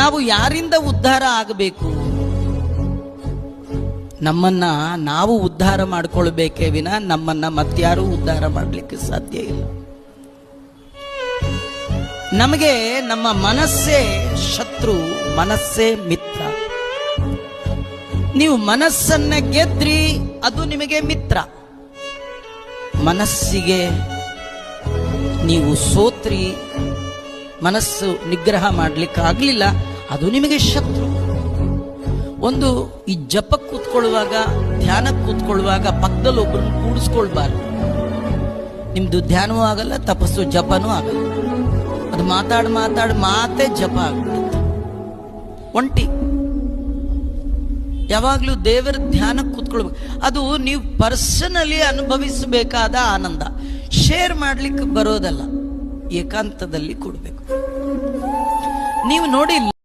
ನಾವು ಯಾರಿಂದ ಉದ್ಧಾರ ಆಗಬೇಕು? ನಮ್ಮನ್ನ ನಾವು ಉದ್ಧಾರ ಮಾಡಿಕೊಳ್ಬೇಕೇ ವಿನ ನಮ್ಮನ್ನ ಮತ್ಯಾರೂ ಉದ್ಧಾರ ಮಾಡಲಿಕ್ಕೆ ಸಾಧ್ಯ ಇಲ್ಲ. ನಮಗೆ ನಮ್ಮ ಮನಸ್ಸೇ ಶತ್ರು, ಮನಸ್ಸೇ ಮಿತ್ರ. ನೀವು ಮನಸ್ಸನ್ನ ಗೆದ್ರಿ, ಅದು ನಿಮಗೆ ಮಿತ್ರ. ಮನಸ್ಸಿಗೆ ನೀವು ಸೋತ್ರಿ, ಮನಸ್ಸು ನಿಗ್ರಹ ಮಾಡ್ಲಿಕ್ಕೆ ಆಗ್ಲಿಲ್ಲ, ಅದು ನಿಮಗೆ ಶತ್ರು. ಒಂದು ಈ ಜಪಕ್ಕೆ ಕೂತ್ಕೊಳ್ಳುವಾಗ, ಧ್ಯಾನಕ್ಕೆ ಕೂತ್ಕೊಳ್ಳುವಾಗ ಪಕ್ಕದಲ್ಲಿ ಒಬ್ಬರನ್ನು ಕೂಡಿಸ್ಕೊಳ್ಬಾರ್ದು. ನಿಮ್ದು ಧ್ಯಾನವೂ ಆಗಲ್ಲ, ತಪಸ್ಸು ಜಪನೂ ಆಗಲ್ಲ. ಅದು ಮಾತೇ ಜಪ ಆಗ್ಬಿಡುತ್ತೆ. ಒಂಟಿ ಯಾವಾಗ್ಲೂ ದೇವರ ಧ್ಯಾನಕ್ಕೆ ಕೂತ್ಕೊಳ್ಬೇಕು. ಅದು ನೀವು ಪರ್ಸನಲಿ ಅನುಭವಿಸಬೇಕಾದ ಆನಂದ, ಶೇರ್ ಮಾಡ್ಲಿಕ್ಕೆ ಬರೋದಲ್ಲ, ಏಕಾಂತದಲ್ಲಿ ಕೊಡ್ಬೇಕು. ನೀವು ನೋಡಿ